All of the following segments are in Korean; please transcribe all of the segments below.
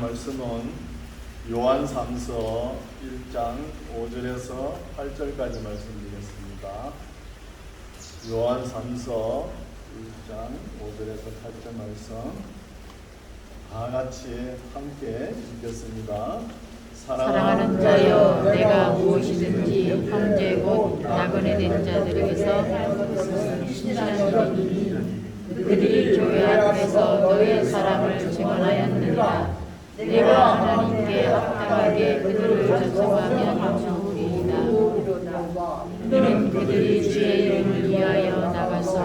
말씀은 요한3서 1장 5절에서 8절까지 말씀드리겠습니다. 요한3서 1장 5절에서 8절 말씀 다 같이 함께 읽겠습니다. 사랑하는 자여, 내가 무엇이든지 형제 곧 나그네 된 자들에게서 신실하니 그들이 교회 앞에서 너의 사랑을 증언하였느니라. 내가 하나님께 합당하게 그들을 전송하면 좋으리이다. 너는 그들이 주의 이름을 위하여 나가서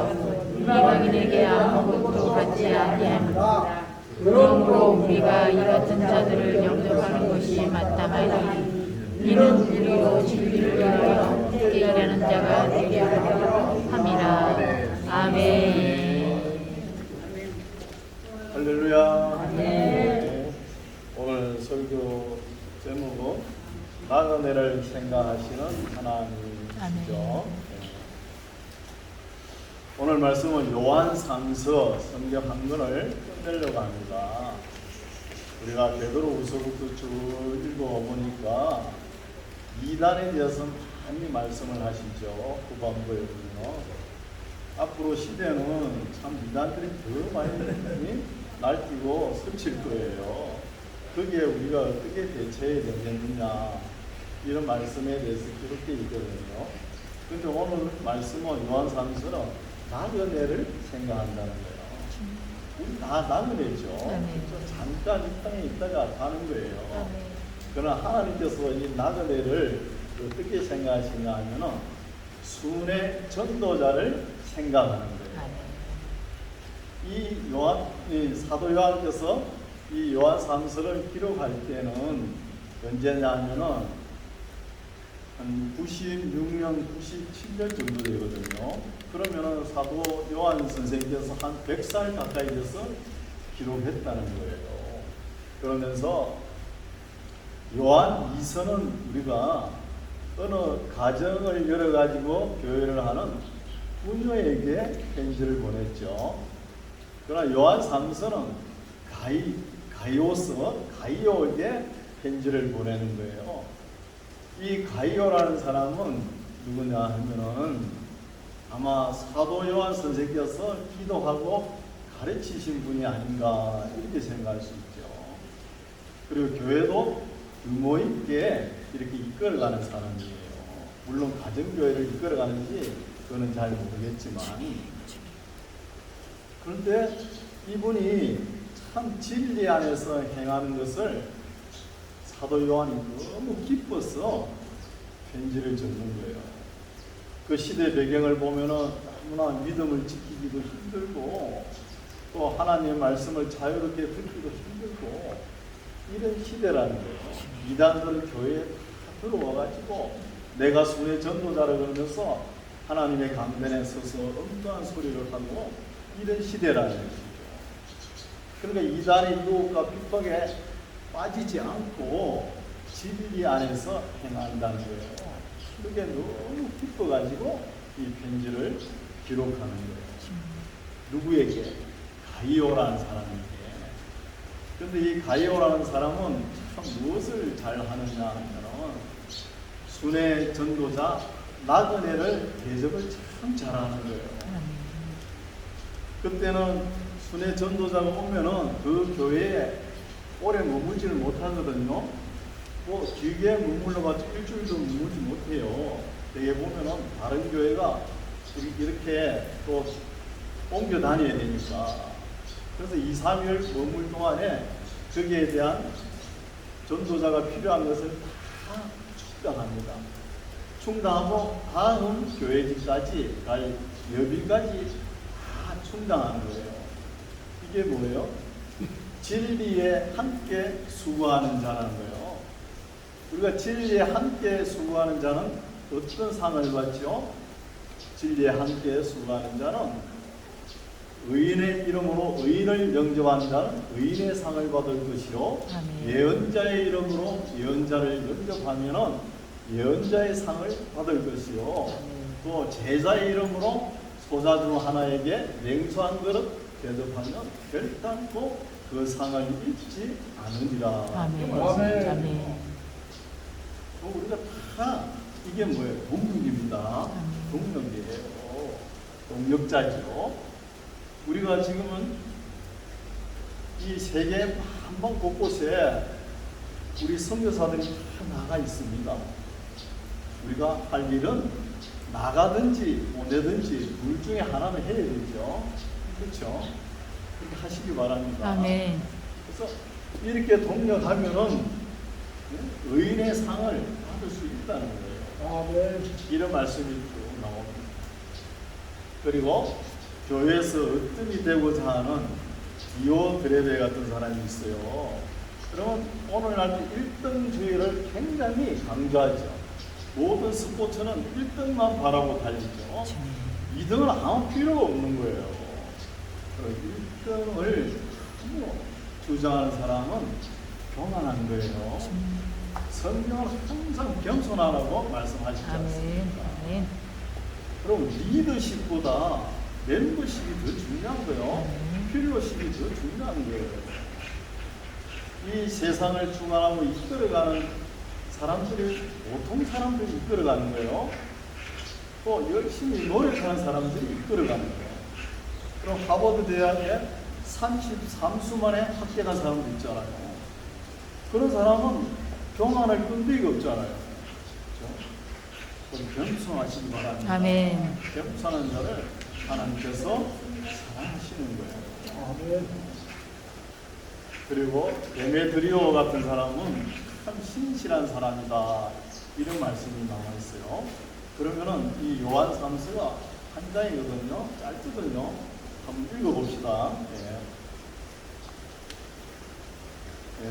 이방인에게 아무것도 받지 아니하느니라. 그러므로 우리가 이 같은 자들을 영접하는 것이 마땅하니 이는 우리로 진리를 위하여 함께 일하는 자가 되게 함이라. 아멘. 할렐루야. 네. 오늘 설교 제목은 나그네를 생각하시는 하나님이죠. 네. 오늘 말씀은 요한3서 성경 한 권을 끝내려고 합니다. 우리가 베드로후서부터 쭉 읽어보니까 이단에 대해서 많이 말씀을 하시죠. 후반부에 보면 앞으로 시대는 참 이단들이 더 많이 날뛰고 스칠 거예요. 거기에 우리가 어떻게 대처해야 되겠느냐 이런 말씀에 대해서 그렇게 있거든요. 그런데 오늘 말씀은 요한3서는 나그네를 생각한다는 거예요. 우리 다 나그네죠. 잠깐 이 땅에 있다가 가는 거예요. 그러나 하나님께서 이 나그네를 어떻게 생각하시냐 하면은 순회 전도자를 생각하는 거예요. 이 사도 요한께서 이 요한3서를 기록할 때는 언제냐 하면은 한 96년, 97년 정도 되거든요. 그러면은 사도 요한 선생님께서 한 100살 가까이 돼서 기록했다는 거예요. 그러면서 요한 2서는 우리가 어느 가정을 열어가지고 교회를 하는 부녀에게 편지를 보냈죠. 그러나 요한3서는 가이오에게 편지를 보내는 거예요. 이 가이오라는 사람은 누구냐 하면은 아마 사도 요한 선생께서 기도하고 가르치신 분이 아닌가 이렇게 생각할 수 있죠. 그리고 교회도 규모 있게 이렇게 이끌어가는 사람이에요. 물론 가정교회를 이끌어가는지 그거는 잘 모르겠지만, 그런데 이분이 참 진리 안에서 행하는 것을 사도 요한이 너무 기뻐서 편지를 적는 거예요. 그 시대 배경을 보면은 너무나 믿음을 지키기도 힘들고 또 하나님의 말씀을 자유롭게 듣기도 힘들고 이런 시대라는 거예요. 이단들은 교회에 다 들어와가지고 내가 순회 전도자를 그러면서 하나님의 강변에 서서 엉뚱한 소리를 하고 이런 시대라는 것이죠. 그러니까 이단의 유혹과 핍박에 빠지지 않고 진리 안에서 행한다는 거예요. 그게 너무 기뻐가지고 이 편지를 기록하는 거예요. 누구에게? 가이오라는 사람에게. 그런데 이 가이오라는 사람은 참 무엇을 잘 하느냐 하면 순회 전도자 나그네를 대접을 참 잘하는 거예요. 그때는 순회 전도자가 오면은 그 교회에 오래 머물지를 못하거든요. 뭐 길게 머물러봤자 일주일도 머물지 못해요. 되게 보면은 다른 교회가 이렇게 또 옮겨 다녀야 되니까. 그래서 2, 3일 머물 동안에 거기에 대한 전도자가 필요한 것을 다 충당합니다. 충당하고 다음 교회지까지 갈 여비까지 다 충당하는 거예요. 이게 뭐예요? 진리에 함께 수고하는 자라는 거예요. 우리가 진리에 함께 수고하는 자는 어떤 상을 받죠? 진리에 함께 수고하는 자는 의인의 이름으로 의인을 영접하는 자는 의인의 상을 받을 것이요, 예언자의 이름으로 예언자를 영접하면은 예언자의 상을 받을 것이요, 또 제자의 이름으로 소자 중 하나에게 냉수한 그릇 대접하면 결단코 그 상을 잊지 않으리라. 아멘. 그 말씀이죠. 아멘. 우리가 다 이게 뭐예요? 동력입니다. 아멘. 동력이에요. 동력자죠. 우리가 지금은 이 세계 한방 곳곳에 우리 선교사들이 다 나가 있습니다. 우리가 할 일은 나가든지 보내든지 둘 중에 하나는 해야 되죠. 그렇죠? 그렇게 하시기 바랍니다. 아멘. 그래서 이렇게 동력하면은 의인의 상을 받을 수 있다는 거예요. 이런 말씀이 쭉 나옵니다. 그리고 교회에서 으뜸이 되고자 하는 디오드레베 같은 사람이 있어요. 그러면 오늘날 1등주의를 굉장히 강조하죠. 모든 스포츠는 1등만 바라고 달리죠. 2등은 아무 필요가 없는 거예요. 1등을 주장하는 사람은 교만한 거예요. 성경은 항상 겸손하라고 말씀하시지 않습니까? 아멘. 그럼 리더십보다 멤버십이 더 중요한 거예요. 필요십이 더 중요한 거예요. 이 세상을 주관하고 이끌어가는 사람들이 보통 사람들이 이끌어가는 거예요. 또 열심히 노력하는 사람들이 이끌어가는 거예요. 그럼 하버드 대학에 33수 만에 합격한 사람도 있잖아요. 그런 사람은 교만할 끈데기가 없잖아요. 그렇죠? 겸손하시기 바랍니다. 아멘. 겸손한 자를 하나님께서 사랑하시는 거예요. 아멘. 그리고 데메드리오 같은 사람은 참 신실한 사람이다. 이런 말씀이 나와 있어요. 그러면은 이 요한 3서가 한 장이거든요. 짧거든요. 한번 읽어봅시다.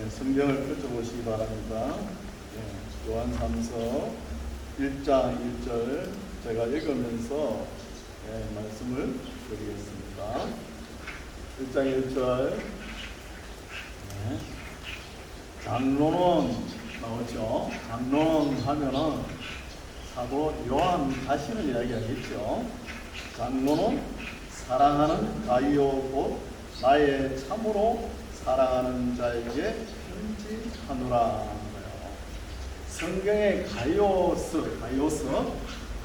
성경을 펼쳐보시기 바랍니다. 요한 3서 1장 1절 제가 읽으면서 말씀을 드리겠습니다. 1장 1절 장로는 나오죠. 장로는 하면은 사도 요한 자신을 이야기하겠죠. 장로는 사랑하는 가이오 곧 나의 참으로 사랑하는 자에게 편지하노라 하는 거예요. 성경에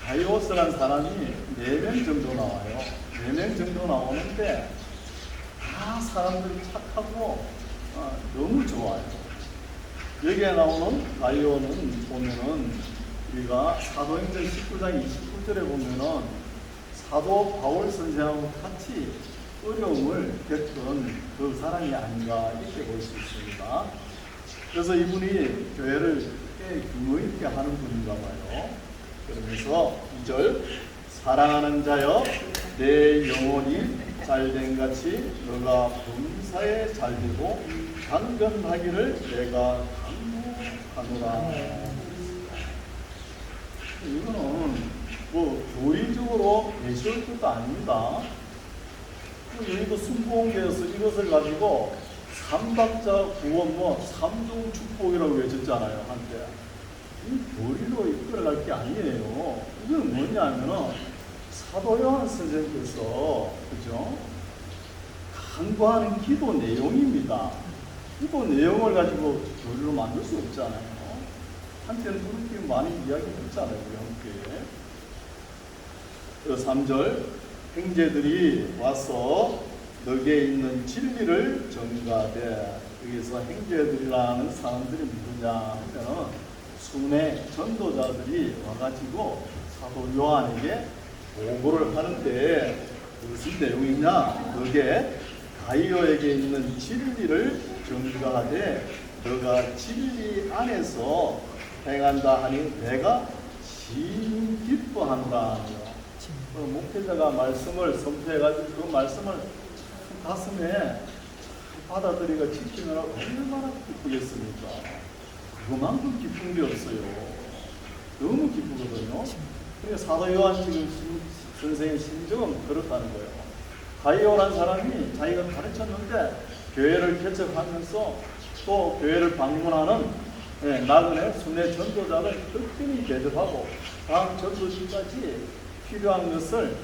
가이오스라는 사람이 4명 정도 나와요. 4명 정도 나오는데 다 사람들이 착하고 너무 좋아요. 여기에 나오는 가이오는 보면은 우리가 사도행전 19장 29절에 보면은 사도 바울 선생하고 같이 어려움을 겪은 그 사람이 아닌가 이렇게 볼 수 있습니다. 그래서 이분이 교회를 꽤 규모 있게 하는 분인가 봐요. 그러면서 2절 사랑하는 자여 내 영혼이 잘된 같이 너가 범사에 잘되고 강건하기를 내가 간구하노라. 이거는 뭐 교리적으로 내세울 것도 아닙니다. 여기도 순복음교에서 이것을 가지고 삼박자 구원 삼중 축복이라고 외쳤잖아요 한때. 이 교리로 이끌어갈 게 아니에요. 이건 뭐냐면은 사도 요한 선생님께서 그죠? 간구하는 기도 내용입니다. 기도 내용을 가지고 교리로 만들 수 없잖아요. 한때는 그렇게 많이 이야기했잖아요 우리 함께. 3절 형제들이 와서 너게 있는 진리를 전가하되, 여기서 형제들이라는 사람들이 누구냐 하면은 순회 전도자들이 와가지고 사도 요한에게 보고를 하는데 무슨 내용이냐? 너게 가이오에게 있는 진리를 전가하되 너가 진리 안에서 행한다 하니 내가 심 기뻐한다. 목회자가 말씀을 선포해가지고 그 말씀을 가슴에 받아들이고 지키느라 얼마나 기쁘겠습니까? 그만큼 기쁜 게 없어요. 너무 기쁘거든요. 그러니까 사도 요한 지금 선생의 심정은 그렇다는 거예요. 가이오라는 사람이 자기가 가르쳤는데 교회를 개척하면서 또 교회를 방문하는 나그네 순회 전도자를 끝까지 대접하고 다음 전도지까지 필요한 것을 다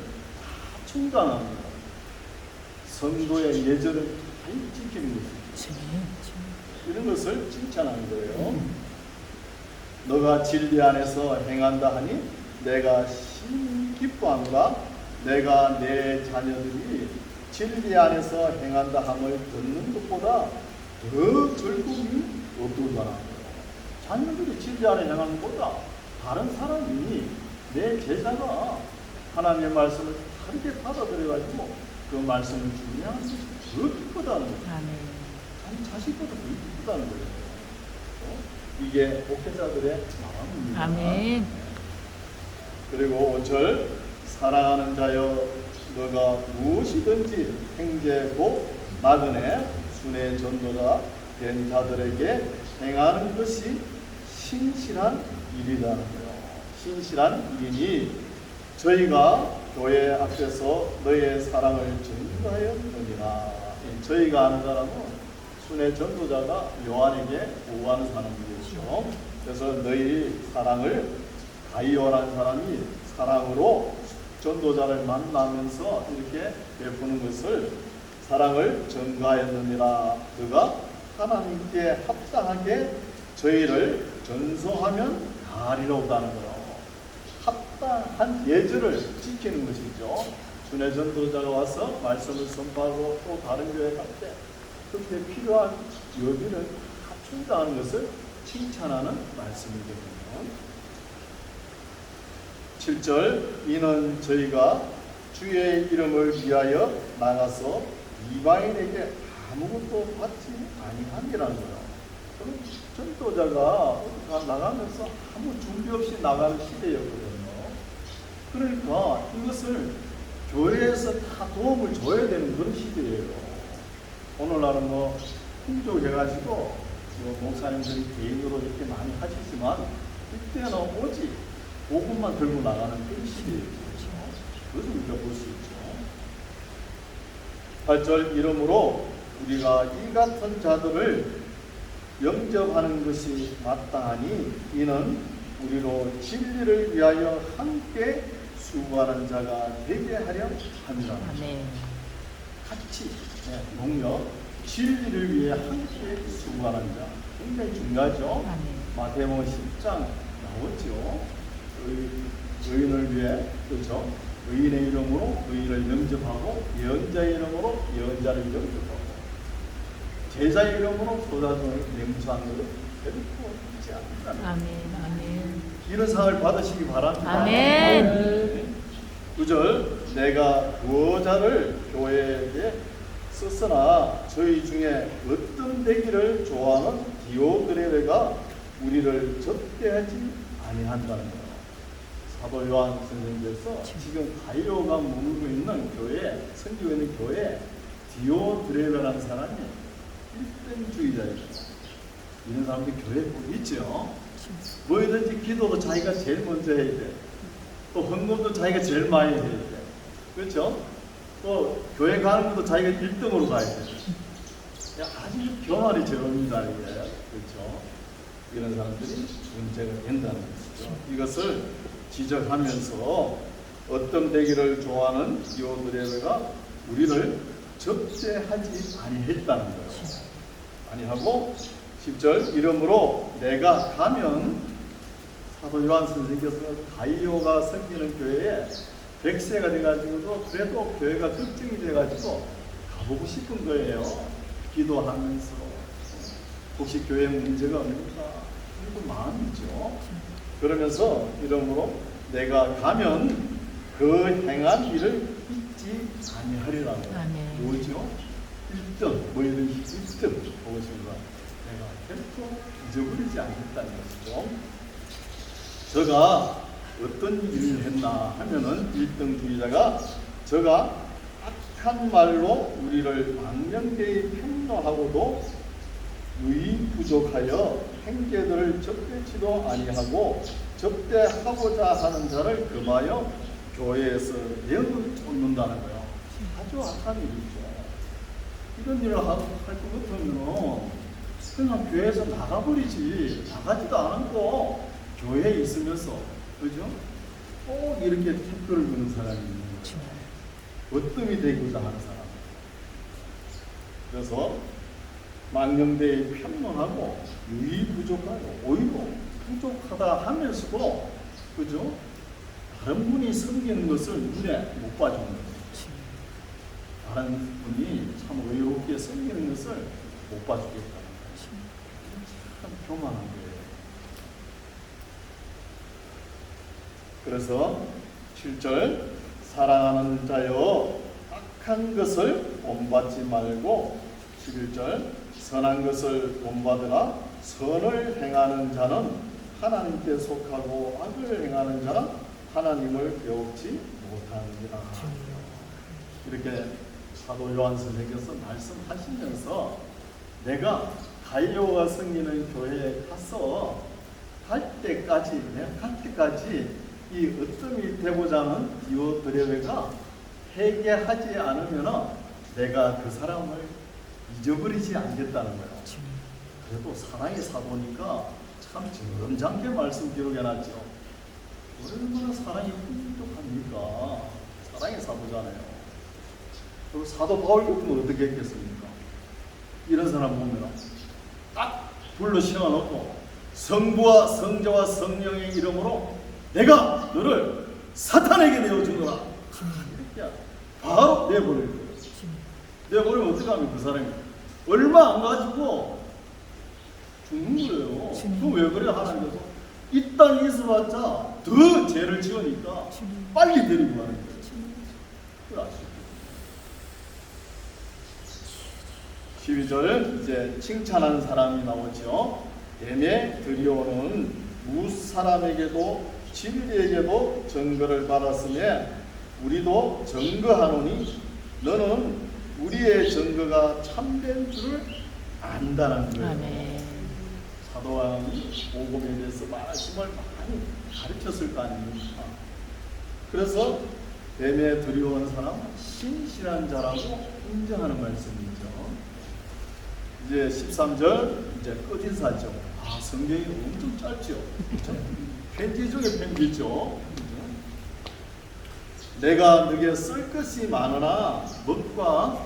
충당합니다. 성도의 예절을 잘 지키는 것입니다. 이런 것을 칭찬하는 거예요. 너가 진리 안에서 행한다 하니 내가 심 기뻐함과 내가 내 자녀들이 진리 안에서 행한다 함을 듣는 것보다 더 즐거움이 없도다라는 거예요. 자녀들이 진리 안에 행하는 것보다 다른 사람이 내 제자가 하나님의 말씀을 다르게 받아들여가지고 그 말씀을 중요한 것이 더 기쁘다는 거예요. 자기 자식보다 더 기쁘다는 거예요. 이게 목회자들의 마음입니다. 아멘. 그리고 5절 사랑하는 자여 너가 무엇이든지 행제고 나그네 순회 전도자 된 자들에게 행하는 것이 신실한 일이라는 거예요. 신실한 일이니 저희가 교회 앞에서 너의 사랑을 전가하였느니라. 저희가 아는 사람은 순회 전도자가 요한에게 보고하는 사람이었죠. 그래서 너희 사랑을 가이오라는 사람이 사랑으로 전도자를 만나면서 이렇게 베푸는 것을 사랑을 전가하였느니라. 그가 하나님께 합당하게 저희를 전송하면 가리로우다는 거예요. 합당한 예절을 지키는 것이죠. 순회 전도자가 와서 말씀을 선포하고 또 다른 교회 갈 때 그때 필요한 여비를 갖춘다는 것을 칭찬하는 말씀이거든요. 7절 이는 저희가 주의 이름을 위하여 나가서 이방인에게 아무것도 받지 아니함이라는 거예요. 그럼 전도자가 나가면서 아무 준비 없이 나가는 시대였거든요. 그러니까 이것을 교회에서 다 도움을 줘야 되는 그런 시대예요. 오늘날은 뭐 풍족해가지고 목사님들이 개인으로 이렇게 많이 하시지만 이때는 오직 복음만 들고 나가는 그런 시대였죠. 그것을 우리가 볼 수 있죠. 8절 이러므로 우리가 이 같은 자들을 영접하는 것이 마땅하니 이는 우리로 진리를 위하여 함께 수고하는 자가 되게 하려 함이라. 같이 동력 진리를 위해 함께 수고하는 자 굉장히 중요하죠. 마태복음 10장 나오죠. 의인을 위해 그렇죠. 의인의 이름으로 의인을 영접하고 예언자의 이름으로 예언자를 영접하고 제자의 이름으로 소자손을 맹수하는 것을 결코 잊지 않는다. 아멘. 이런 상을 받으시기 바랍니다. 아멘. 9절 내가 부자를 교회에게 썼으나 저희 중에 어떤 되기를 좋아하는 디오드레베가 우리를 접대하지 아니한다는 거예요. 사도 요한 선생님께서 지금 가이오가 머물고 있는 교회, 섬기고 있는 교회 디오드레베라는 사람이 일등주의자예요. 이런 사람들이 교회에 꼭 있죠. 뭐든지 기도도 자기가 제일 먼저 해야 돼. 또 헌금도 자기가 제일 많이 해야 돼. 그렇죠? 또 교회 가는 것도 자기가 1등으로 가야 돼. 아주 교만이 제로입니다. 그렇죠? 이런 사람들이 문제가 된다는 것이죠. 이것을 지적하면서 어떤 되기를 좋아하는 디오드레베가 우리를 접대하지 아니했다는 거예요. 아니하고 10절 이러므로 내가 가면 사도 요한 선생님께서 가이오가 섬기는 교회에 100세가 돼가지고도 그래도 교회가 걱정이 돼가지고 가보고 싶은 거예요. 기도하면서 혹시 교회 문제가 없는가 그리고 마음이죠. 그러면서 이러므로 내가 가면 그 행한 일을 잊지 아니하리라고. 뭐죠? 1등 뭐든지 1등 보고 싶은 거 내가 결코 잊어버리지 않겠다는 것이죠. 저가 어떤 일을 했나 하면은 1등주의자가 저가 악한 말로 우리를 망령되이 평노하고도 의의 부족하여 행제들을 접대치도 아니하고 접대하고자 하는 자를 금하여 교회에서 영을 쫓는다는 거예요. 아주 악한 일이죠. 이런 일을 할 것 같으면 그냥 교회에서 나가버리지. 나가지도 않고 교회에 있으면서 그죠? 꼭 이렇게 태클을 거는 사람이 있는 거예요. 어뜸이 되고자 하는 사람. 그래서 망령되이 편론하고 유의 부족하고 오히려 부족하다 하면서도 그죠? 다른 분이 섬기는 것을 눈에 못 봐주는 거예요. 다른 분이 참 의롭게 섬기는 것을 못 봐주겠다는 거예요. 참 교만한 거예요. 그래서 7절 사랑하는 자여 악한 것을 본받지 말고 11절 선한 것을 본받으라 선을 행하는 자는 하나님께 속하고 악을 행하는 자는 하나님을 배우지 못하느니라. 이렇게 사도 요한 선생께서 말씀하시면서 내가 가이오가 섬기는 교회에 가서 갈 때까지 이 어둠이 되고자 하는 디오드레베가 회개하지 않으면 내가 그 사람을 잊어버리지 않겠다는 거예요. 그래도 사랑의 사도니까 참 점잖게 말씀 기록해놨죠. 얼마나 사랑이 풍족합니까? 사랑의 사도잖아요. 그리고 사도 바울 같으면 어떻게 했겠습니까? 이런 사람 보면 딱 불러 세워놓고 성부와 성자와 성령의 이름으로 내가 너를 사탄에게 내어주노라. 이렇게 바로 내버릴 거예요. 내버리면 어떻게 하면 그 사람이 얼마 안 가지고 죽는 거예요. 그럼 왜 그래? 하나님께서 이 땅에 있어봤자 더 죄를 지으니까 빨리 데리고 가는 거예요. 그걸 아시죠? 12절 이제 칭찬한 사람이 나오죠. 뱀에 들여오는 무슨 사람에게도 진리에게도 증거를 받았으며 우리도 증거하노니 너는 우리의 증거가 참된 줄을 안다는 거예요. 아멘. 사도왕이 복음에 대해서 말씀을 많이 가르쳤을 거 아닙니까? 그래서 뱀에 들여온 사람은 신실한 자라고 인정하는 말씀이죠. 이제 13절 이제 끝인사죠. 성경이 엄청 짧죠. 편지 중에 편지죠. 내가 너게 쓸 것이 많으나 먹과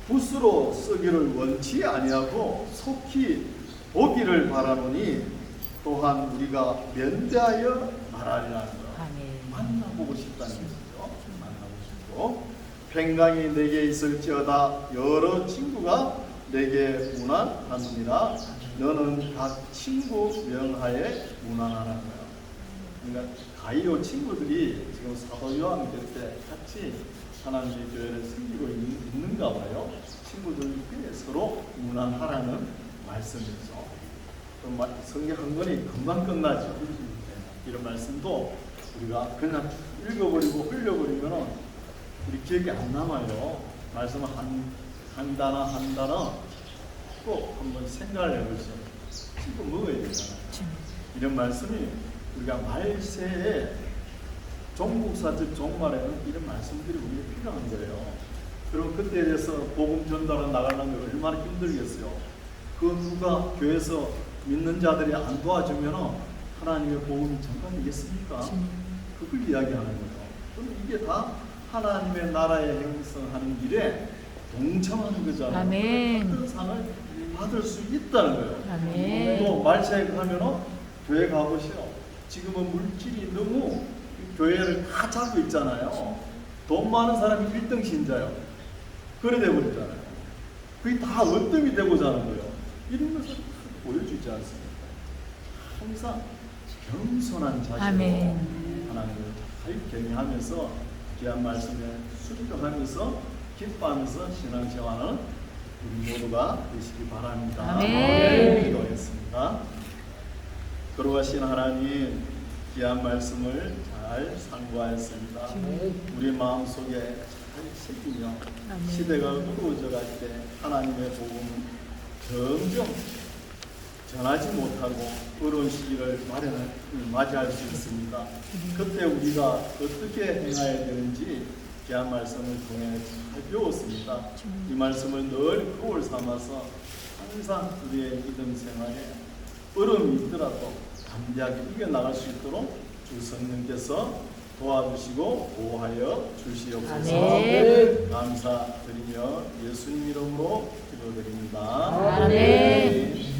붓으로 쓰기를 원치 아니하고 속히 보기를 바라노니 또한 우리가 면대하여 말하리라는 거. 만나보고 싶다는 것이죠. 만나고 싶고 평강이 내게 있을지어다 여러 친구가 내게 문안하느니라 너는 각 친구 명하에 문안하라는 거야. 그러니까 가이오 친구들이 지금 사도 요한 때 같이 하나님의 교회를 섬기고 있는가 봐요. 친구들께 서로 문안하라는 말씀이죠. 성경 한 권이 금방 끝나죠. 이런 말씀도 우리가 그냥 읽어버리고 흘려버리면 우리 기억에 안 남아요. 말씀을 한 단어 꼭 한번 생각을 해보시죠. 씹어 먹어야 되잖아요. 이런 말씀이 우리가 말세에 종국사적 종말에는 이런 말씀들이 우리에게 필요한 거예요. 그럼 그때에 대해서 복음 전달을 나가려면 얼마나 힘들겠어요. 그 누가 교회에서 믿는 자들이 안 도와주면 하나님의 복음이 전가되겠습니까? 그걸 이야기하는 거죠. 그럼 이게 다 하나님의 나라에 행성하는 일에 동참하는 거잖아요. 아멘. 같은 상을 받을 수 있다는 거예요. 아멘. 또 말세에 가면은 교회 가보시오. 지금은 물질이 너무 교회를 다 잡고 있잖아요. 돈 많은 사람이 1등 신자요. 그래 되버리잖아요. 그게 다 어뜸이 되고자 하는 거예요. 이런 것을 보여주지 않습니까? 항상 겸손한 자세로 하나님을 잘 경외하면서 귀한 말씀에 순종하면서 기뻐하면서 신앙생활하는 우리 모두가 되시기 바랍니다. 아멘. 기도하겠습니다. 거룩하신 하나님, 귀한 말씀을 잘 상고하였습니다. 우리 마음속에 잘 새기며 시대가 어두워져 갈 때 하나님의 복음은 점점 전하지 못하고 어려운 시기를 맞이할 수 있습니다. 그때 우리가 어떻게 행해야 되는지 귀한 말씀을 통해 잘 배웠습니다. 이 말씀을 늘 거울 삼아서 항상 우리의 믿음 생활에 어려움이 있더라도 담대하게 이겨나갈 수 있도록 주 성령께서 도와주시고 보호하여 주시옵소서. 감사드리며 예수님 이름으로 기도드립니다. 아멘.